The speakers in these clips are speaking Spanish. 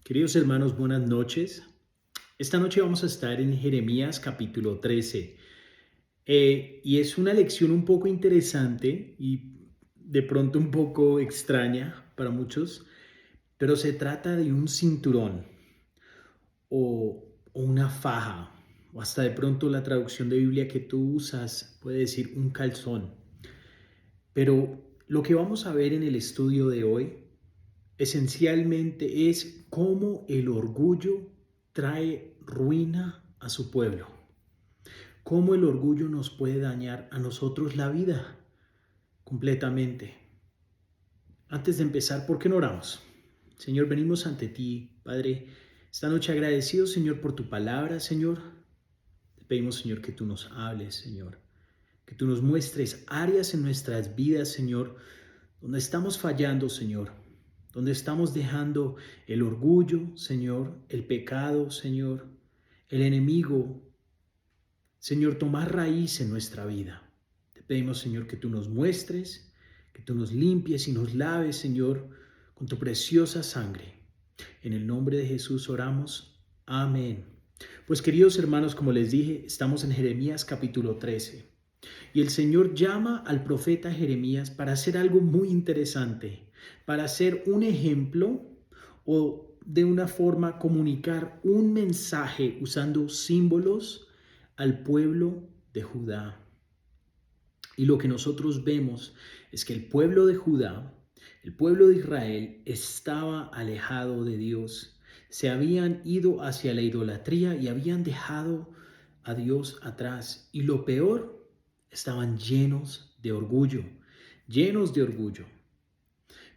Queridos hermanos, buenas noches. Esta noche vamos a estar en Jeremías capítulo 13. Y es una lección un poco interesante y de pronto un poco extraña para muchos, pero se trata de un cinturón o una faja, o hasta de pronto la traducción de Biblia que tú usas puede decir un calzón. Pero lo que vamos a ver en el estudio de hoy esencialmente es cómo el orgullo trae ruina a su pueblo. Cómo el orgullo nos puede dañar a nosotros la vida completamente. Antes de empezar, ¿por qué no oramos? Señor, venimos ante ti, Padre, esta noche agradecidos, Señor, por tu palabra, Señor. Te pedimos, Señor, que tú nos hables, Señor. Que tú nos muestres áreas en nuestras vidas, Señor, donde estamos fallando, Señor, donde estamos dejando el orgullo, Señor, el pecado, Señor, el enemigo, Señor, tomar raíz en nuestra vida. Te pedimos, Señor, que tú nos muestres, que tú nos limpies y nos laves, Señor, con tu preciosa sangre. En el nombre de Jesús oramos. Amén. Pues queridos hermanos, como les dije, estamos en Jeremías capítulo 13. Y el Señor llama al profeta Jeremías para hacer algo muy interesante, para hacer un ejemplo o de una forma comunicar un mensaje usando símbolos al pueblo de Judá. Y lo que nosotros vemos es que el pueblo de Judá, el pueblo de Israel, estaba alejado de Dios. Se habían ido hacia la idolatría y habían dejado a Dios atrás. Y lo peor, estaban llenos de orgullo, llenos de orgullo.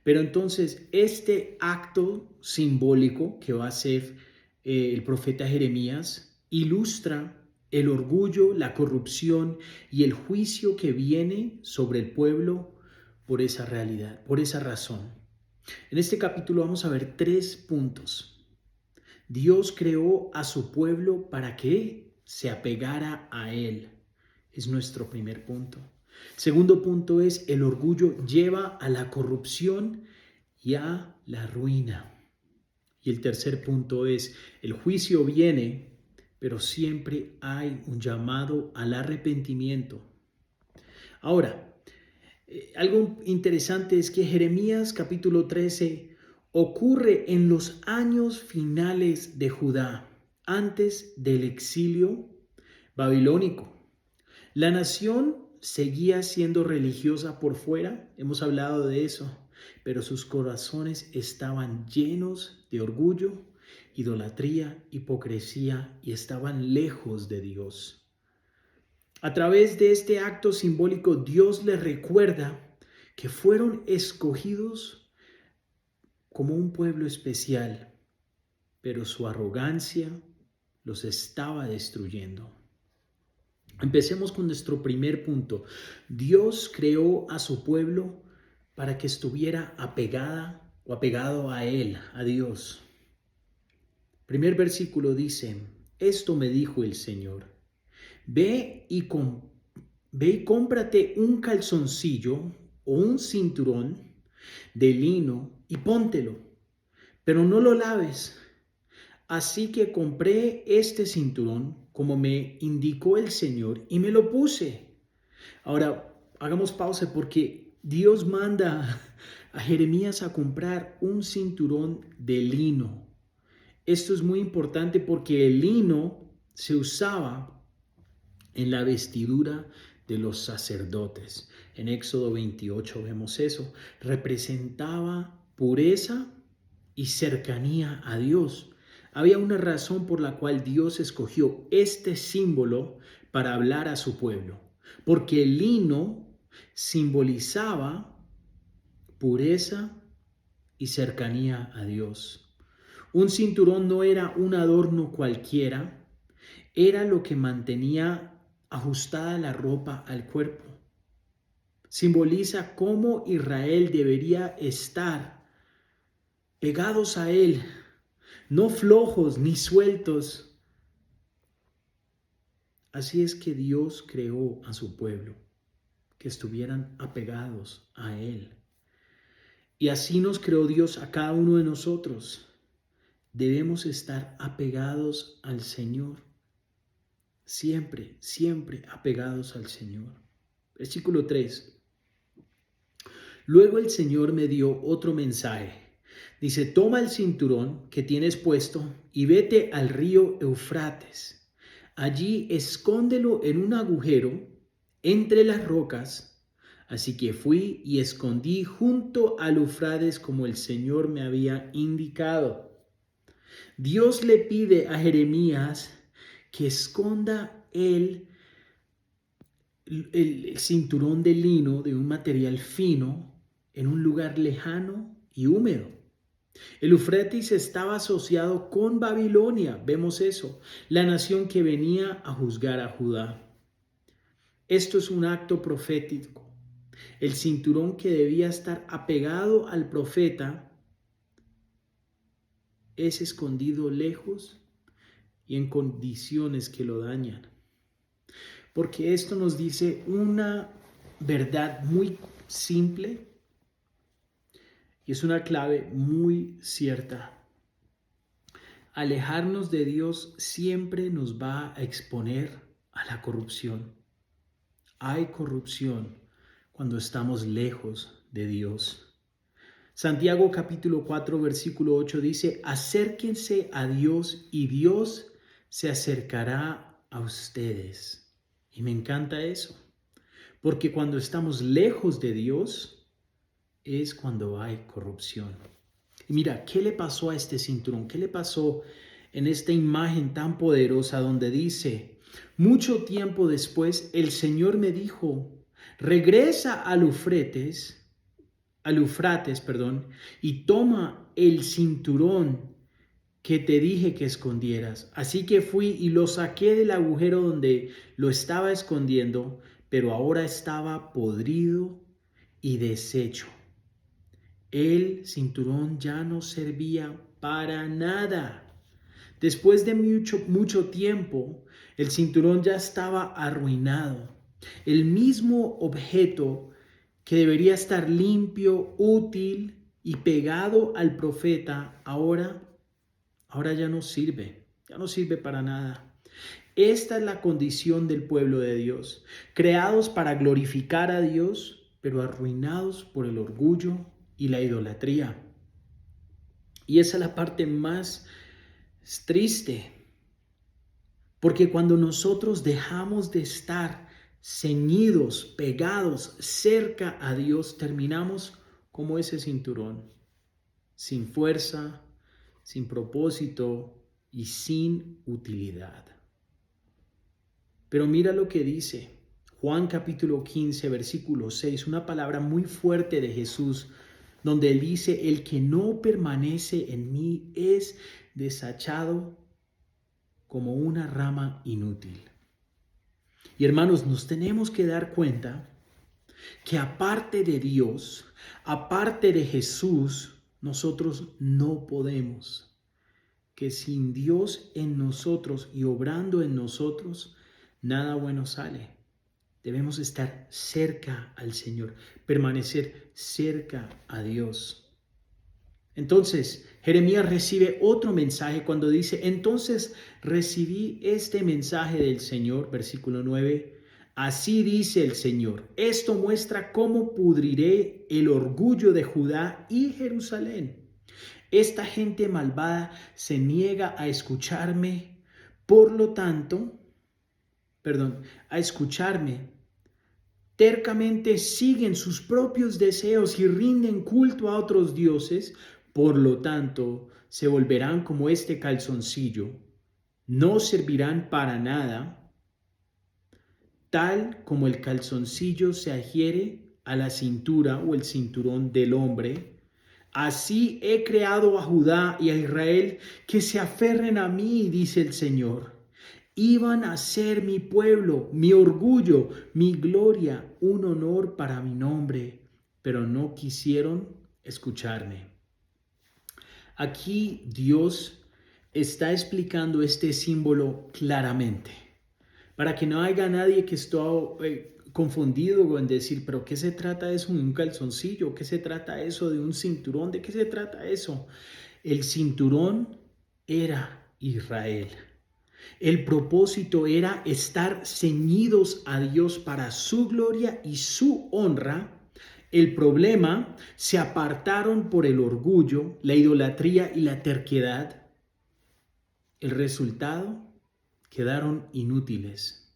Pero entonces este acto simbólico que va a hacer el profeta Jeremías ilustra el orgullo, la corrupción y el juicio que viene sobre el pueblo por esa realidad, por esa razón. En este capítulo vamos a ver 3 puntos. Dios creó a su pueblo para que se apegara a él. Es nuestro primer punto. Segundo punto es el orgullo lleva a la corrupción y a la ruina. Y el tercer punto es el juicio viene, pero siempre hay un llamado al arrepentimiento. Ahora, algo interesante es que Jeremías capítulo 13 ocurre en los años finales de Judá, antes del exilio babilónico. La nación seguía siendo religiosa por fuera, hemos hablado de eso, pero sus corazones estaban llenos de orgullo, idolatría, hipocresía y estaban lejos de Dios. A través de este acto simbólico, Dios les recuerda que fueron escogidos como un pueblo especial, pero su arrogancia los estaba destruyendo. Empecemos con nuestro primer punto. Dios creó a su pueblo para que estuviera apegada o apegado a Él, a Dios. Primer versículo dice, esto me dijo el Señor, ve y cómprate un calzoncillo o un cinturón de lino y póntelo, pero no lo laves. Así que compré este cinturón como me indicó el Señor y me lo puse. Ahora, hagamos pausa porque Dios manda a Jeremías a comprar un cinturón de lino. Esto es muy importante porque el lino se usaba en la vestidura de los sacerdotes. En Éxodo 28 vemos eso. Representaba pureza y cercanía a Dios. Había una razón por la cual Dios escogió este símbolo para hablar a su pueblo, porque el lino simbolizaba pureza y cercanía a Dios. Un cinturón no era un adorno cualquiera, era lo que mantenía ajustada la ropa al cuerpo. Simboliza cómo Israel debería estar pegados a Él, no flojos ni sueltos. Así es que Dios creó a su pueblo, que estuvieran apegados a Él. Y así nos creó Dios a cada uno de nosotros. debemos estar apegados al Señor. Siempre, siempre apegados al Señor. Versículo 3. Luego el Señor me dio otro mensaje. Dice, toma el cinturón que tienes puesto y vete al río Eufrates. Allí escóndelo en un agujero entre las rocas. Así que fui y escondí junto al Eufrates como el Señor me había indicado. Dios le pide a Jeremías que esconda el cinturón de lino de un material fino en un lugar lejano y húmedo. El Eufrates estaba asociado con Babilonia, vemos eso, la nación que venía a juzgar a Judá. Esto es un acto profético. El cinturón que debía estar apegado al profeta es escondido lejos y en condiciones que lo dañan. Porque esto nos dice una verdad muy simple y es una clave muy cierta. Alejarnos de Dios siempre nos va a exponer a la corrupción. Hay corrupción cuando estamos lejos de Dios. Santiago capítulo 4 versículo 8 dice, acérquense a Dios y Dios se acercará a ustedes. Y me encanta eso, porque cuando estamos lejos de Dios es cuando hay corrupción. Y mira, ¿qué le pasó a este cinturón? ¿Qué le pasó en esta imagen tan poderosa donde dice, mucho tiempo después el Señor me dijo, regresa al Eufrates, y toma el cinturón que te dije que escondieras. Así que fui y lo saqué del agujero donde lo estaba escondiendo, pero ahora estaba podrido y deshecho. El cinturón ya no servía para nada. Después de mucho tiempo, el cinturón ya estaba arruinado. El mismo objeto que debería estar limpio, útil y pegado al profeta, ahora ya no sirve para nada. Esta es la condición del pueblo de Dios, creados para glorificar a Dios, pero arruinados por el orgullo y la idolatría. Y esa es la parte más triste, porque cuando nosotros dejamos de estar ceñidos, pegados cerca a Dios, terminamos como ese cinturón, sin fuerza, sin propósito y sin utilidad. Pero mira lo que dice Juan capítulo 15, versículo 6, una palabra muy fuerte de Jesús, donde él dice, el que no permanece en mí es desechado como una rama inútil. Y hermanos, nos tenemos que dar cuenta que aparte de Dios, aparte de Jesús, nosotros no podemos. Que sin Dios en nosotros y obrando en nosotros, nada bueno sale. Debemos estar cerca al Señor, permanecer cerca a Dios. Entonces, Jeremías recibe otro mensaje cuando dice, entonces recibí este mensaje del Señor, versículo 9, así dice el Señor, esto muestra cómo pudriré el orgullo de Judá y Jerusalén. Esta gente malvada se niega a escucharme, a escucharme. Tercamente siguen sus propios deseos y rinden culto a otros dioses, por lo tanto, se volverán como este calzoncillo, no servirán para nada, tal como el calzoncillo se adhiere a la cintura o el cinturón del hombre. Así he creado a Judá y a Israel que se aferren a mí, dice el Señor. Iban a ser mi pueblo, mi orgullo, mi gloria, un honor para mi nombre, pero no quisieron escucharme. Aquí Dios está explicando este símbolo claramente, para que no haya nadie que esté confundido en decir, pero ¿qué se trata eso de un calzoncillo? ¿Qué se trata eso de un cinturón? ¿De qué se trata eso? El cinturón era Israel. El propósito era estar ceñidos a Dios para su gloria y su honra. El problema, se apartaron por el orgullo, la idolatría y la terquedad. El resultado, quedaron inútiles.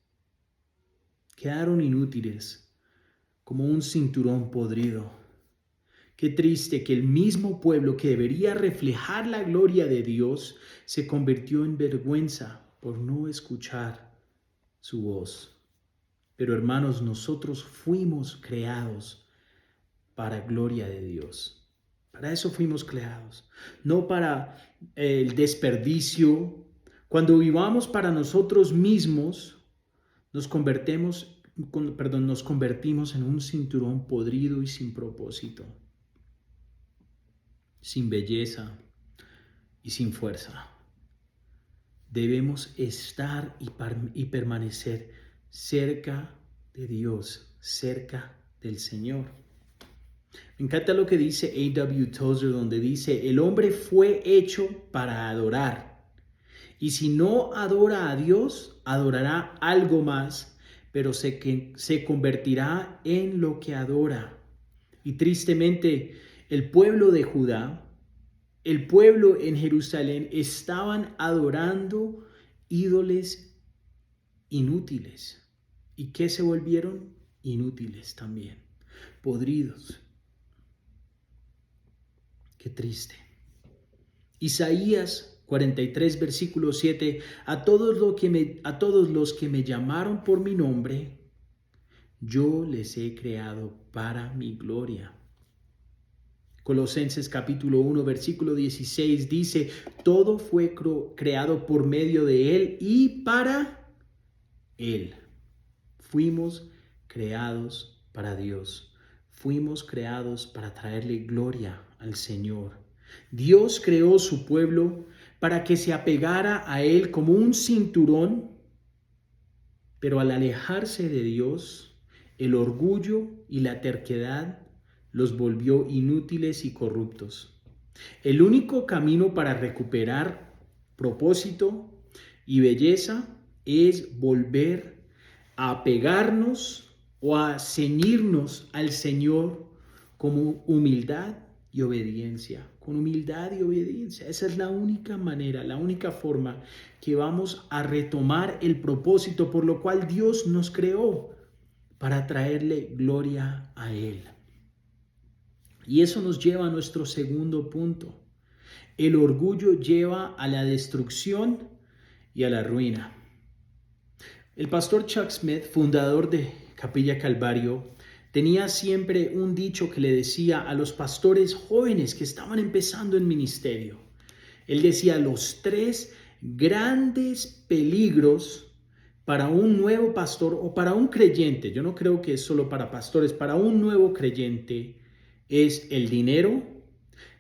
Quedaron inútiles, como un cinturón podrido. Qué triste que el mismo pueblo que debería reflejar la gloria de Dios se convirtió en vergüenza por no escuchar su voz. Pero hermanos, nosotros fuimos creados para gloria de Dios. Para eso fuimos creados, no para el desperdicio. Cuando vivamos para nosotros mismos, nos convertimos en un cinturón podrido y sin propósito, sin belleza y sin fuerza. Debemos estar y permanecer cerca de Dios, cerca del Señor. Me encanta lo que dice A.W. Tozer, donde dice: el hombre fue hecho para adorar. Y si no adora a Dios, adorará algo más, pero se convertirá en lo que adora. Y tristemente, el pueblo de Judá, el pueblo en Jerusalén, estaban adorando ídolos inútiles. ¿Y qué se volvieron? Inútiles también, podridos. Qué triste. Isaías 43, versículo 7, a todos los que me llamaron por mi nombre, yo les he creado para mi gloria. Colosenses capítulo 1, versículo 16 dice: todo fue creado por medio de Él y para Él. Fuimos creados para Dios. Fuimos creados para traerle gloria al Señor. Dios creó su pueblo para que se apegara a Él como un cinturón, pero al alejarse de Dios, el orgullo y la terquedad los volvió inútiles y corruptos. El único camino para recuperar propósito y belleza es volver a apegarnos o a ceñirnos al Señor como humildad y obediencia. Con humildad y obediencia. Esa es la única manera, la única forma que vamos a retomar el propósito por lo cual Dios nos creó, para traerle gloria a Él. Y eso nos lleva a nuestro segundo punto. El orgullo lleva a la destrucción y a la ruina. El pastor Chuck Smith, fundador de Capilla Calvario, tenía siempre un dicho que le decía a los pastores jóvenes que estaban empezando en ministerio. Él decía: los 3 grandes peligros para un nuevo pastor o para un creyente, yo no creo que es solo para pastores, para un nuevo creyente, es el dinero,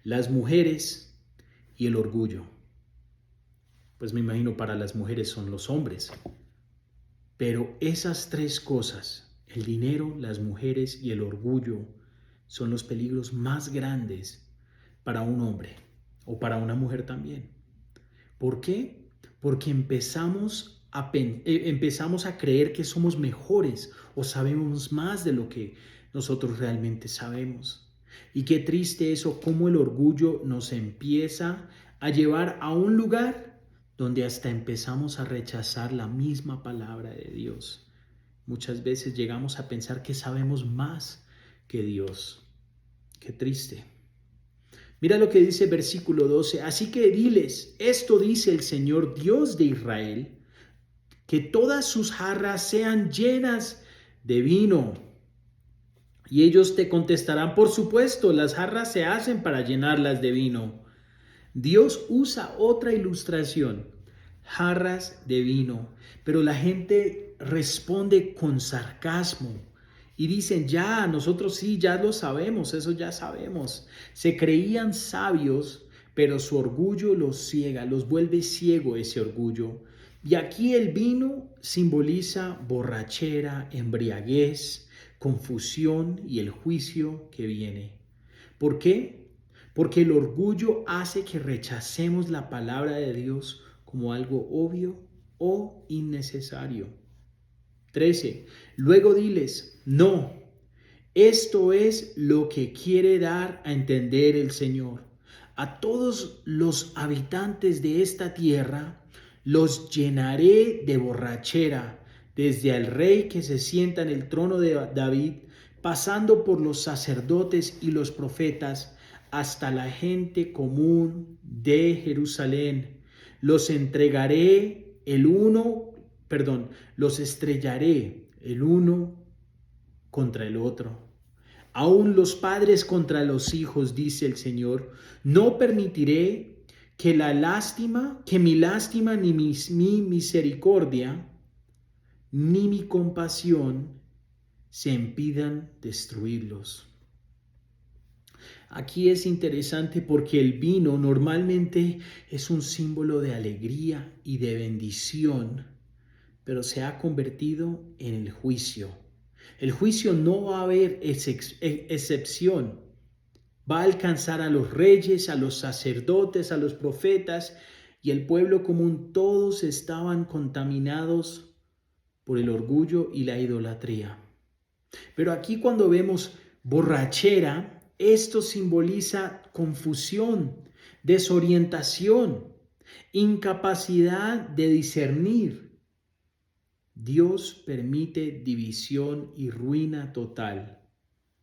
las mujeres y el orgullo. Pues me imagino para las mujeres son los hombres. Pero esas 3 cosas, el dinero, las mujeres y el orgullo, son los peligros más grandes para un hombre o para una mujer también. ¿Por qué? Porque empezamos a creer que somos mejores o sabemos más de lo que nosotros realmente sabemos. Y qué triste eso, cómo el orgullo nos empieza a llevar a un lugar donde hasta empezamos a rechazar la misma palabra de Dios. Muchas veces llegamos a pensar que sabemos más que Dios. Qué triste. Mira lo que dice versículo 12. Así que diles: esto dice el Señor Dios de Israel, que todas sus jarras sean llenas de vino. Y ellos te contestarán: por supuesto, las jarras se hacen para llenarlas de vino. Dios usa otra ilustración: jarras de vino, pero la gente responde con sarcasmo y dicen: ya, nosotros sí, ya lo sabemos, eso ya sabemos. Se creían sabios, pero su orgullo los ciega, los vuelve ciego ese orgullo. Y aquí el vino simboliza borrachera, embriaguez, confusión y el juicio que viene. ¿Por qué? porque el orgullo hace que rechacemos la palabra de Dios como algo obvio o innecesario. 13. Luego diles, no, esto es lo que quiere dar a entender el Señor. A todos los habitantes de esta tierra los llenaré de borrachera, desde el rey que se sienta en el trono de David, pasando por los sacerdotes y los profetas, hasta la gente común de Jerusalén. Los entregaré el uno, los estrellaré el uno contra el otro. Aún los padres contra los hijos, dice el Señor. No permitiré que mi lástima, ni mi misericordia, ni mi compasión se impidan destruirlos. Aquí es interesante porque el vino normalmente es un símbolo de alegría y de bendición, pero se ha convertido en el juicio. El juicio no va a haber excepción. Va a alcanzar a los reyes, a los sacerdotes, a los profetas y el pueblo común. Todos estaban contaminados por el orgullo y la idolatría. Pero aquí cuando vemos borrachera, esto simboliza confusión, desorientación, incapacidad de discernir. Dios permite división y ruina total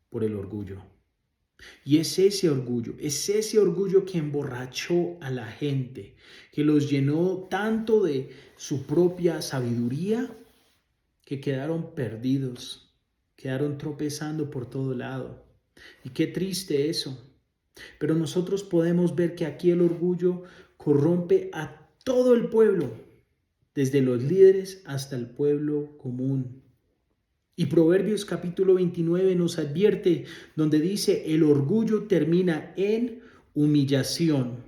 por el orgullo. Y es ese orgullo que emborrachó a la gente, que los llenó tanto de su propia sabiduría que quedaron perdidos, quedaron tropezando por todo lado. Y qué triste eso. Pero nosotros podemos ver que aquí el orgullo corrompe a todo el pueblo, desde los líderes hasta el pueblo común. Y Proverbios capítulo 29 nos advierte donde dice, el orgullo termina en humillación,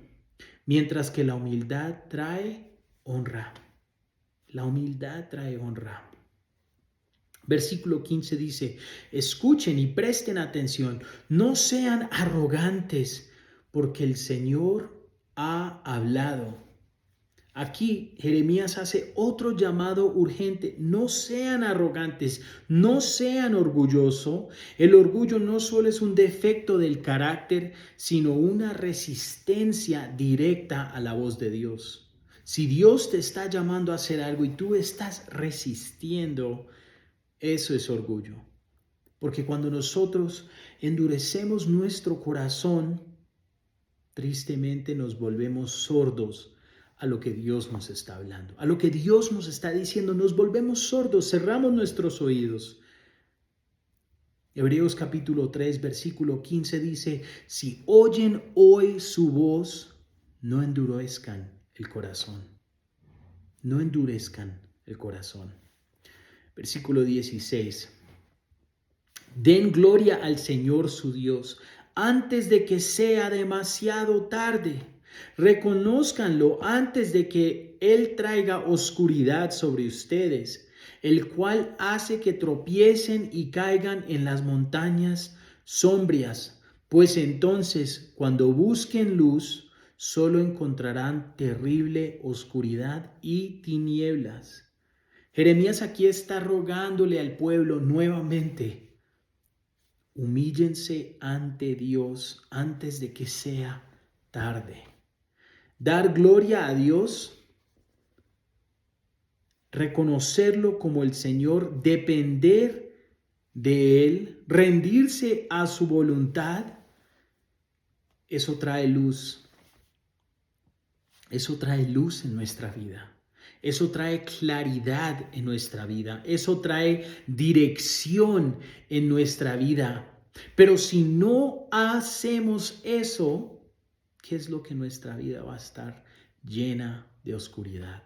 mientras que la humildad trae honra. La humildad trae honra. Versículo 15 dice, escuchen y presten atención, no sean arrogantes, porque el Señor ha hablado. Aquí Jeremías hace otro llamado urgente. No sean arrogantes, no sean orgullosos. El orgullo no solo es un defecto del carácter, sino una resistencia directa a la voz de Dios. Si Dios te está llamando a hacer algo y tú estás resistiendo, eso es orgullo. Porque cuando nosotros endurecemos nuestro corazón, tristemente nos volvemos sordos a lo que Dios nos está hablando, a lo que Dios nos está diciendo, nos volvemos sordos, cerramos nuestros oídos. Hebreos capítulo 3, versículo 15 dice, si oyen hoy su voz, no endurezcan el corazón. No endurezcan el corazón. Versículo 16. Den gloria al Señor su Dios antes de que sea demasiado tarde. Reconózcanlo antes de que Él traiga oscuridad sobre ustedes, el cual hace que tropiecen y caigan en las montañas sombrías. Pues entonces, cuando busquen luz, solo encontrarán terrible oscuridad y tinieblas. Jeremías aquí está rogándole al pueblo nuevamente, humíllense ante Dios antes de que sea tarde. Dar gloria a Dios, reconocerlo como el Señor, depender de Él, rendirse a su voluntad, eso trae luz. Eso trae luz en nuestra vida. Eso trae claridad en nuestra vida. Eso trae dirección en nuestra vida. Pero si no hacemos eso, ¿qué es lo que nuestra vida va a estar? Llena de oscuridad,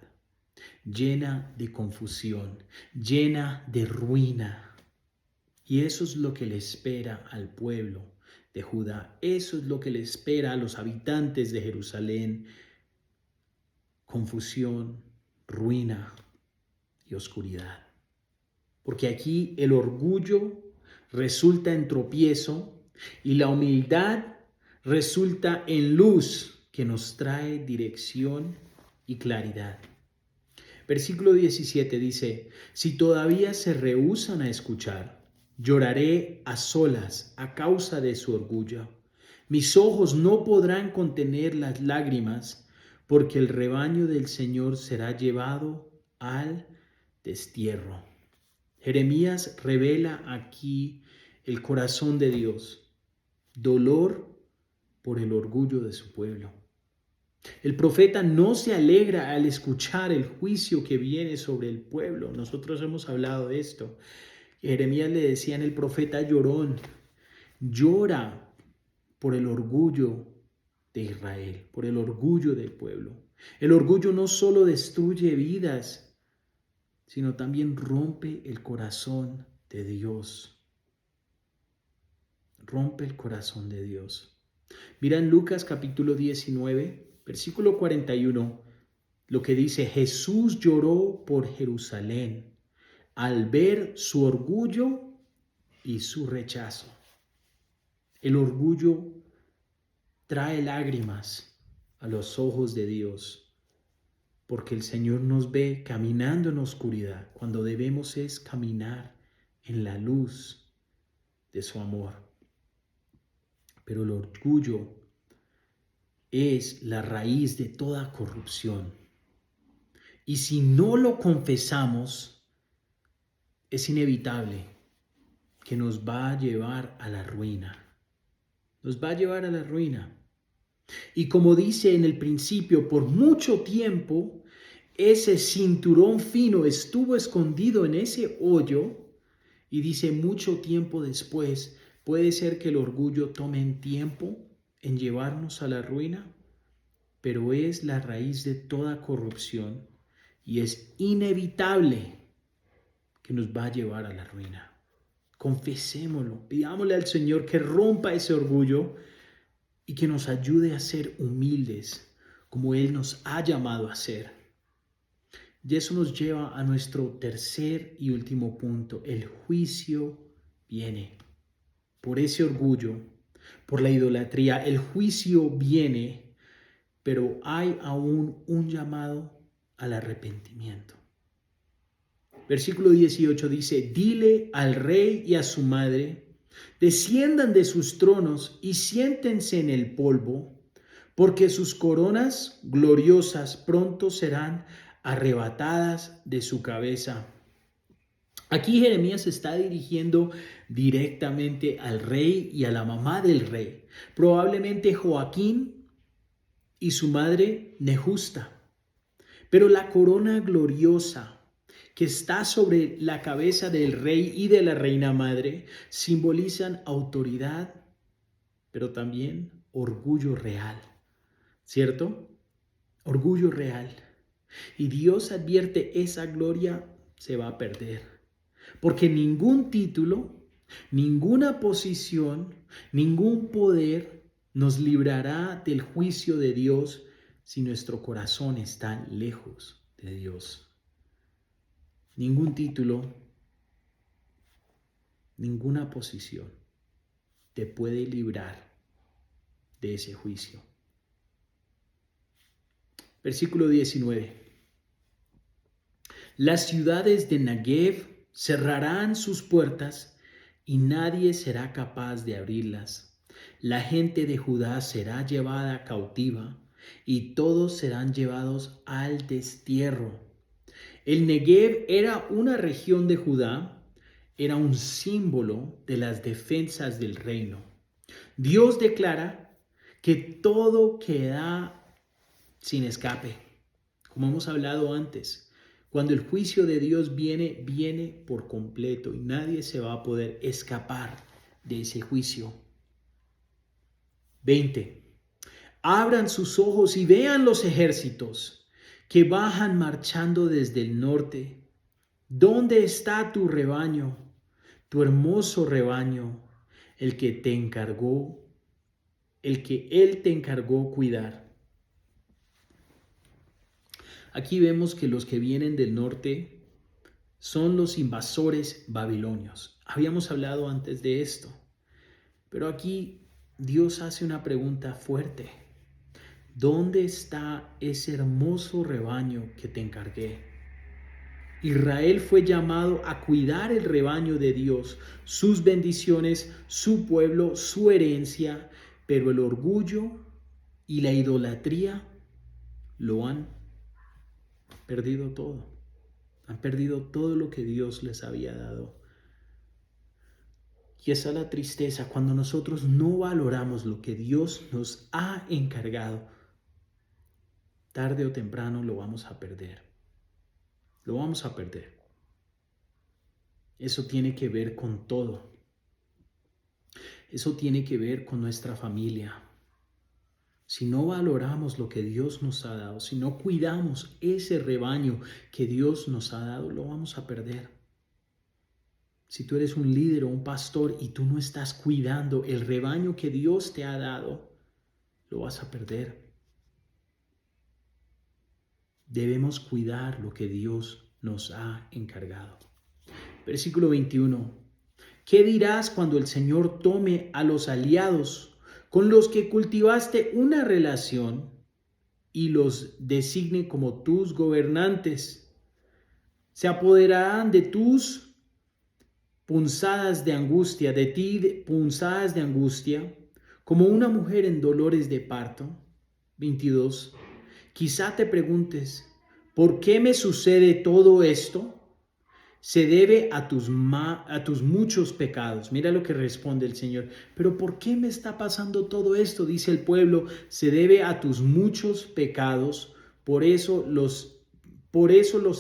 llena de confusión, llena de ruina. Y eso es lo que le espera al pueblo de Judá. Eso es lo que le espera a los habitantes de Jerusalén. Confusión, ruina y oscuridad. Porque aquí el orgullo resulta en tropiezo y la humildad resulta en luz que nos trae dirección y claridad. Versículo 17 dice, si todavía se rehúsan a escuchar, lloraré a solas a causa de su orgullo. Mis ojos no podrán contener las lágrimas, porque el rebaño del Señor será llevado al destierro. Jeremías revela aquí el corazón de Dios, dolor por el orgullo de su pueblo. El profeta no se alegra al escuchar el juicio que viene sobre el pueblo. Nosotros hemos hablado de esto. Jeremías le decían el profeta llorón, llora por el orgullo de Israel, por el orgullo del pueblo. El orgullo no solo destruye vidas, sino también rompe el corazón de Dios. Rompe el corazón de Dios. Mira en Lucas capítulo 19, versículo 41, lo que dice, Jesús lloró por Jerusalén al ver su orgullo y su rechazo. El orgullo trae lágrimas a los ojos de Dios, porque el Señor nos ve caminando en oscuridad, cuando debemos es caminar en la luz de su amor. Pero el orgullo es la raíz de toda corrupción. Y si no lo confesamos, es inevitable que nos va a llevar a la ruina. Nos va a llevar a la ruina. Y como dice en el principio, por mucho tiempo, ese cinturón fino estuvo escondido en ese hoyo. Y dice mucho tiempo después, puede ser que el orgullo tome tiempo en llevarnos a la ruina, pero es la raíz de toda corrupción y es inevitable que nos va a llevar a la ruina. Confesémoslo, pidámosle al Señor que rompa ese orgullo y que nos ayude a ser humildes como Él nos ha llamado a ser. Y eso nos lleva a nuestro tercer y último punto. El juicio viene. Por ese orgullo, por la idolatría, el juicio viene, pero hay aún un llamado al arrepentimiento. Versículo 18 dice, dile al rey y a su madre, desciendan de sus tronos y siéntense en el polvo, porque sus coronas gloriosas pronto serán arrebatadas de su cabeza. Aquí Jeremías se está dirigiendo directamente al rey y a la mamá del rey, probablemente Joaquín y su madre Nehusta. Pero la corona gloriosa que está sobre la cabeza del rey y de la reina madre simbolizan autoridad, pero también orgullo real, ¿cierto? Orgullo real. Y Dios advierte esa gloria se va a perder, porque ningún título, ninguna posición, ningún poder nos librará del juicio de Dios si nuestro corazón está lejos de Dios. Ningún título, ninguna posición te puede librar de ese juicio. Versículo 19. Las ciudades de Negev cerrarán sus puertas y nadie será capaz de abrirlas. La gente de Judá será llevada cautiva y todos serán llevados al destierro. El Negev era una región de Judá, era un símbolo de las defensas del reino. Dios declara que todo queda sin escape, como hemos hablado antes. Cuando el juicio de Dios viene, viene por completo y nadie se va a poder escapar de ese juicio. 20. Abran sus ojos y vean los ejércitos que bajan marchando desde el norte. ¿Dónde está tu rebaño, tu hermoso rebaño, el que Él te encargó cuidar? Aquí vemos que los que vienen del norte son los invasores babilonios. Habíamos hablado antes de esto, pero aquí Dios hace una pregunta fuerte. ¿Dónde está ese hermoso rebaño que te encargué? Israel fue llamado a cuidar el rebaño de Dios, sus bendiciones, su pueblo, su herencia, pero el orgullo y la idolatría lo han perdido todo. Han perdido todo lo que Dios les había dado. Y esa es la tristeza cuando nosotros no valoramos lo que Dios nos ha encargado. Tarde o temprano lo vamos a perder. Lo vamos a perder. Eso tiene que ver con todo. Eso tiene que ver con nuestra familia. Si no valoramos lo que Dios nos ha dado, si no cuidamos ese rebaño que Dios nos ha dado, lo vamos a perder. Si tú eres un líder o un pastor y tú no estás cuidando el rebaño que Dios te ha dado, lo vas a perder. Debemos cuidar lo que Dios nos ha encargado. Versículo 21. ¿Qué dirás cuando el Señor tome a los aliados con los que cultivaste una relación y los designe como tus gobernantes? Se apoderarán de tus punzadas de angustia, de ti punzadas de angustia, como una mujer en dolores de parto. 22. Quizá te preguntes, ¿por qué me sucede todo esto? Se debe a tus muchos pecados. Mira lo que responde el Señor. Pero ¿por qué me está pasando todo esto? Dice el pueblo, se debe a tus muchos pecados. Por eso los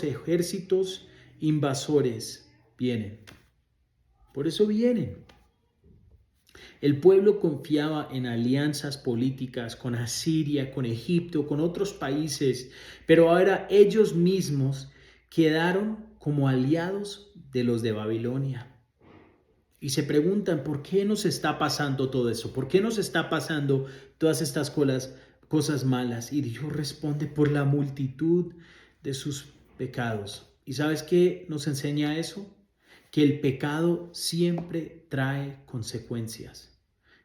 ejércitos invasores vienen. Por eso vienen. El pueblo confiaba en alianzas políticas con Asiria, con Egipto, con otros países, pero ahora ellos mismos quedaron como aliados de los de Babilonia. Y se preguntan, ¿por qué nos está pasando todo eso? ¿Por qué nos está pasando todas estas cosas malas? Y Dios responde, por la multitud de sus pecados. ¿Y sabes qué nos enseña eso? Que el pecado siempre trae consecuencias.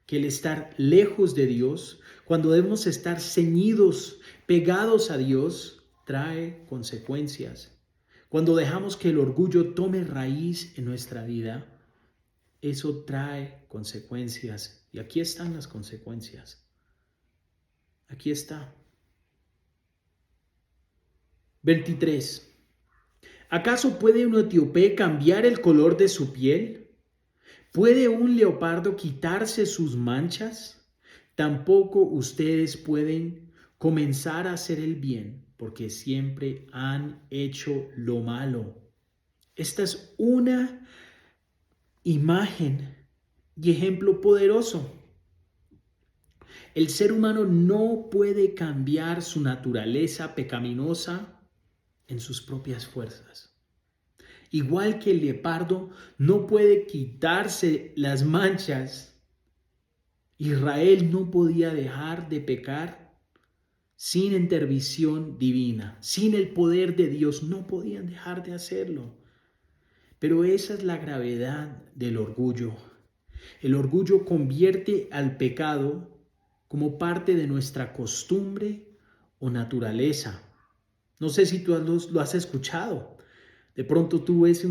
Que el estar lejos de Dios, cuando debemos estar ceñidos, pegados a Dios, trae consecuencias. Cuando dejamos que el orgullo tome raíz en nuestra vida, eso trae consecuencias. Y aquí están las consecuencias. Aquí está. 23. ¿Acaso puede un etíope cambiar el color de su piel? ¿Puede un leopardo quitarse sus manchas? Tampoco ustedes pueden comenzar a hacer el bien, porque siempre han hecho lo malo. Esta es una imagen y ejemplo poderoso. El ser humano no puede cambiar su naturaleza pecaminosa en sus propias fuerzas. Igual que el leopardo no puede quitarse las manchas, Israel no podía dejar de pecar sin intervención divina, sin el poder de Dios, no podían dejar de hacerlo. Pero esa es la gravedad del orgullo. El orgullo convierte al pecado como parte de nuestra costumbre o naturaleza. No sé si tú lo has escuchado. De pronto tú ves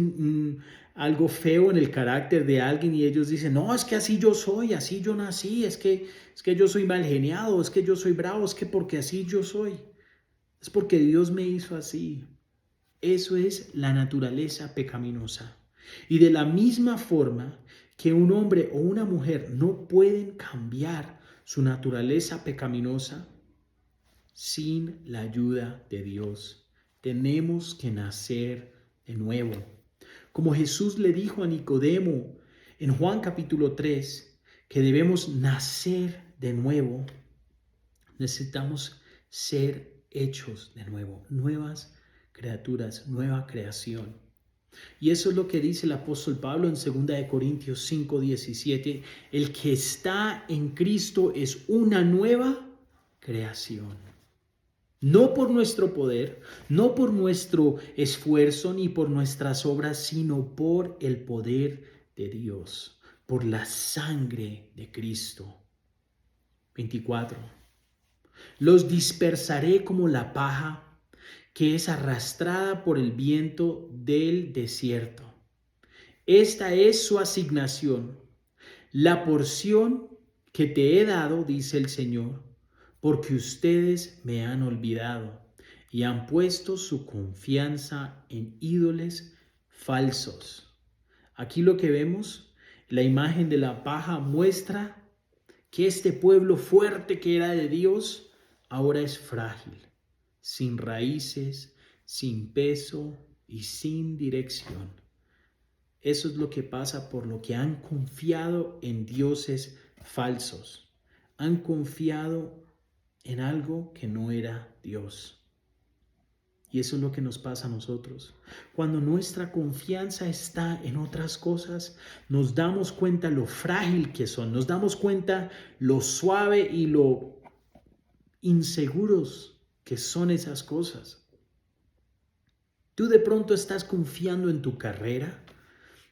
algo feo en el carácter de alguien y ellos dicen, no, es que así yo soy, así yo nací, es que yo soy mal geniado, es que yo soy bravo, es que porque así yo soy. Es porque Dios me hizo así. Eso es la naturaleza pecaminosa. Y de la misma forma que un hombre o una mujer no pueden cambiar su naturaleza pecaminosa sin la ayuda de Dios. Tenemos que nacer de nuevo. Como Jesús le dijo a Nicodemo en Juan capítulo 3, que debemos nacer de nuevo, necesitamos ser hechos de nuevo, nuevas criaturas, nueva creación. Y eso es lo que dice el apóstol Pablo en 2 Corintios 5:17, el que está en Cristo es una nueva creación. No por nuestro poder, no por nuestro esfuerzo ni por nuestras obras, sino por el poder de Dios, por la sangre de Cristo. 24. Los dispersaré como la paja que es arrastrada por el viento del desierto. Esta es su asignación, la porción que te he dado, dice el Señor, porque ustedes me han olvidado y han puesto su confianza en ídolos falsos. Aquí lo que vemos, la imagen de la paja muestra que este pueblo fuerte que era de Dios ahora es frágil, sin raíces, sin peso y sin dirección. Eso es lo que pasa por lo que han confiado en dioses falsos. Han confiado en algo que no era Dios. Y eso es lo que nos pasa a nosotros. Cuando nuestra confianza está en otras cosas, nos damos cuenta lo frágil que son, nos damos cuenta lo suave y lo inseguros que son esas cosas. Tú de pronto estás confiando en tu carrera,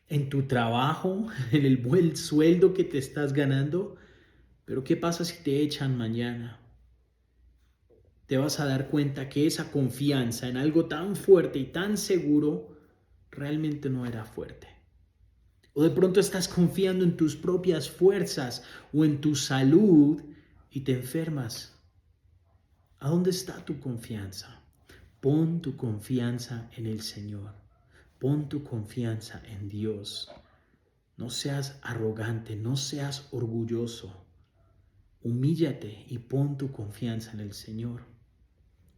en tu trabajo, en el buen sueldo que te estás ganando, pero ¿qué pasa si te echan mañana? Te vas a dar cuenta que esa confianza en algo tan fuerte y tan seguro realmente no era fuerte. O de pronto estás confiando en tus propias fuerzas o en tu salud y te enfermas. ¿A dónde está tu confianza? Pon tu confianza en el Señor. Pon tu confianza en Dios. No seas arrogante, no seas orgulloso. Humíllate y pon tu confianza en el Señor.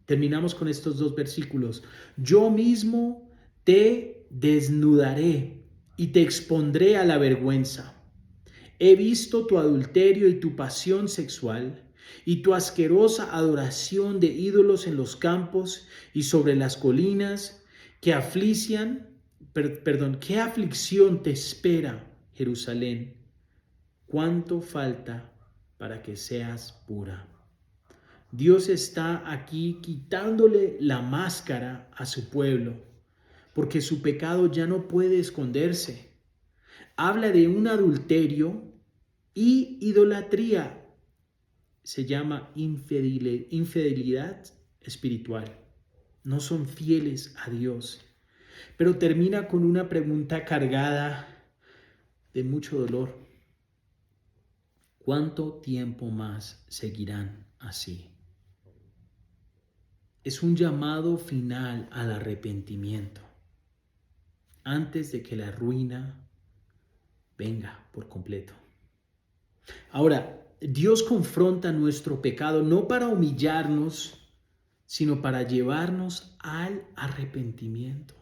Terminamos con estos dos versículos. Yo mismo te desnudaré y te expondré a la vergüenza. He visto tu adulterio y tu pasión sexual y tu asquerosa adoración de ídolos en los campos y sobre las colinas que ¿qué aflicción te espera, Jerusalén? ¿Cuánto falta para que seas pura? Dios está aquí quitándole la máscara a su pueblo, porque su pecado ya no puede esconderse. Habla de un adulterio y idolatría. Se llama infidelidad espiritual. No son fieles a Dios. Pero termina con una pregunta cargada de mucho dolor. ¿Cuánto tiempo más seguirán así? Es un llamado final al arrepentimiento antes de que la ruina venga por completo. Ahora, Dios confronta nuestro pecado no para humillarnos, sino para llevarnos al arrepentimiento.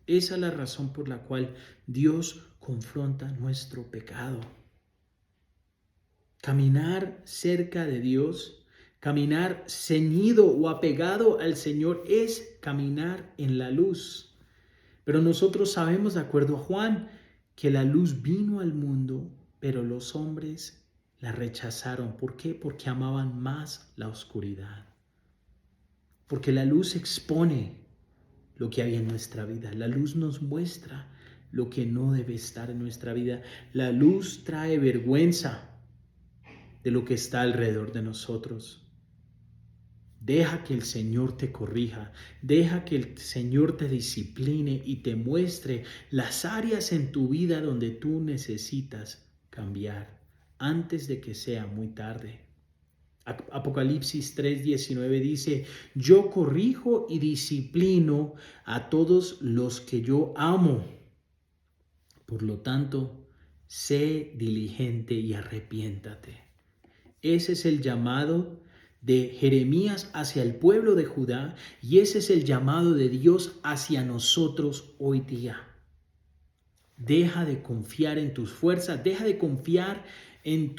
Esa es la razón por la cual Dios confronta nuestro pecado. Caminar cerca de Dios, caminar ceñido o apegado al Señor es caminar en la luz. Pero nosotros sabemos, de acuerdo a Juan, que la luz vino al mundo, pero los hombres la rechazaron. ¿Por qué? Porque amaban más la oscuridad. Porque la luz expone lo que hay en nuestra vida. La luz nos muestra lo que no debe estar en nuestra vida. La luz trae vergüenza de lo que está alrededor de nosotros. Deja que el Señor te corrija, deja que el Señor te discipline y te muestre las áreas en tu vida donde tú necesitas cambiar antes de que sea muy tarde. Apocalipsis 3:19 dice, yo corrijo y disciplino a todos los que yo amo. Por lo tanto, sé diligente y arrepiéntate. Ese es el llamado de Jeremías hacia el pueblo de Judá y ese es el llamado de Dios hacia nosotros hoy día. Deja de confiar en tus fuerzas, deja de confiar en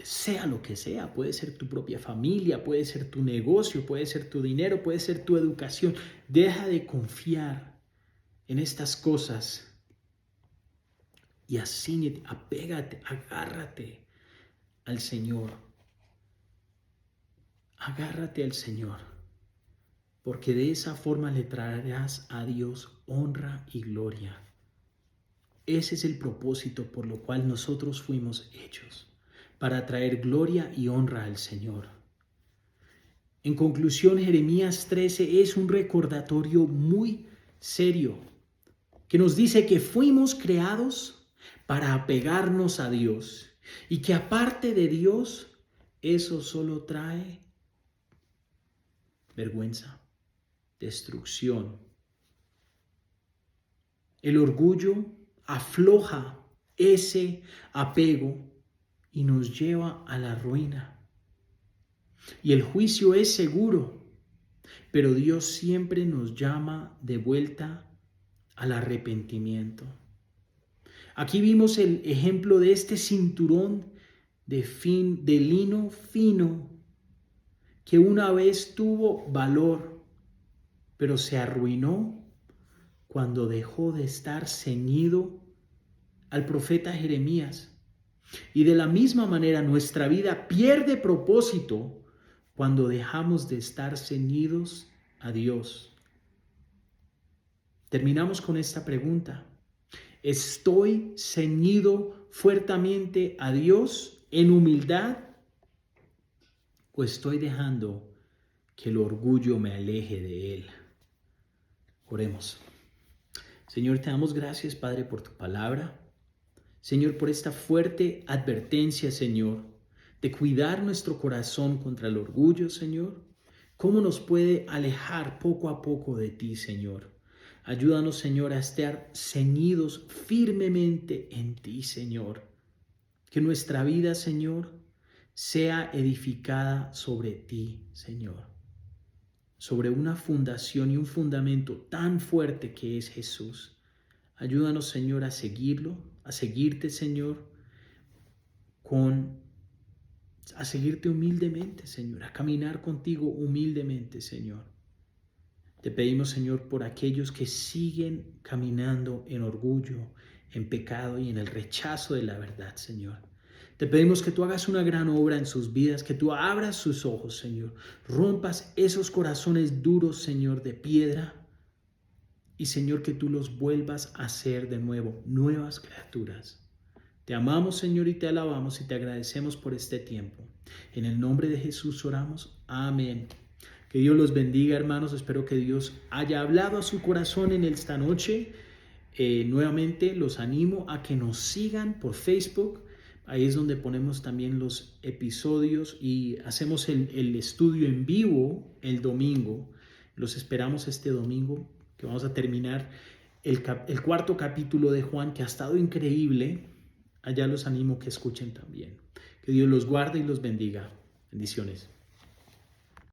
sea lo que sea, puede ser tu propia familia, puede ser tu negocio, puede ser tu dinero, puede ser tu educación. Deja de confiar en estas cosas y así apégate, agárrate al Señor. Agárrate al Señor, porque de esa forma le traerás a Dios honra y gloria. Ese es el propósito por lo cual nosotros fuimos hechos, para traer gloria y honra al Señor. En conclusión, Jeremías 13 es un recordatorio muy serio que nos dice que fuimos creados para apegarnos a Dios y que aparte de Dios, eso solo trae vergüenza, destrucción. El orgullo afloja ese apego y nos lleva a la ruina. Y el juicio es seguro, pero Dios siempre nos llama de vuelta al arrepentimiento. Aquí vimos el ejemplo de este cinturón de lino fino que una vez tuvo valor, pero se arruinó cuando dejó de estar ceñido al profeta Jeremías. Y de la misma manera nuestra vida pierde propósito cuando dejamos de estar ceñidos a Dios. Terminamos con esta pregunta. ¿Estoy ceñido fuertemente a Dios en humildad? ¿O estoy dejando que el orgullo me aleje de Él? Oremos. Señor, te damos gracias, Padre, por tu palabra. Señor, por esta fuerte advertencia, Señor, de cuidar nuestro corazón contra el orgullo, Señor. ¿Cómo nos puede alejar poco a poco de ti, Señor? Ayúdanos, Señor, a estar ceñidos firmemente en ti, Señor. Que nuestra vida, Señor, sea edificada sobre ti, Señor. Sobre una fundación y un fundamento tan fuerte que es Jesús. Ayúdanos, Señor, a seguirlo, a seguirte, Señor, a seguirte humildemente, Señor, a caminar contigo humildemente, Señor. Te pedimos, Señor, por aquellos que siguen caminando en orgullo, en pecado y en el rechazo de la verdad, Señor. Te pedimos que tú hagas una gran obra en sus vidas, que tú abras sus ojos, Señor. Rompas esos corazones duros, Señor, de piedra. Y, Señor, que tú los vuelvas a hacer de nuevo, nuevas criaturas. Te amamos, Señor, y te alabamos y te agradecemos por este tiempo. En el nombre de Jesús oramos. Amén. Que Dios los bendiga, hermanos. Espero que Dios haya hablado a su corazón en esta noche. Nuevamente los animo a que nos sigan por Facebook. Ahí es donde ponemos también los episodios y hacemos el estudio en vivo el domingo. Los esperamos este domingo, que vamos a terminar el cuarto capítulo de Juan, que ha estado increíble. Allá los animo que escuchen también. Que Dios los guarde y los bendiga. Bendiciones.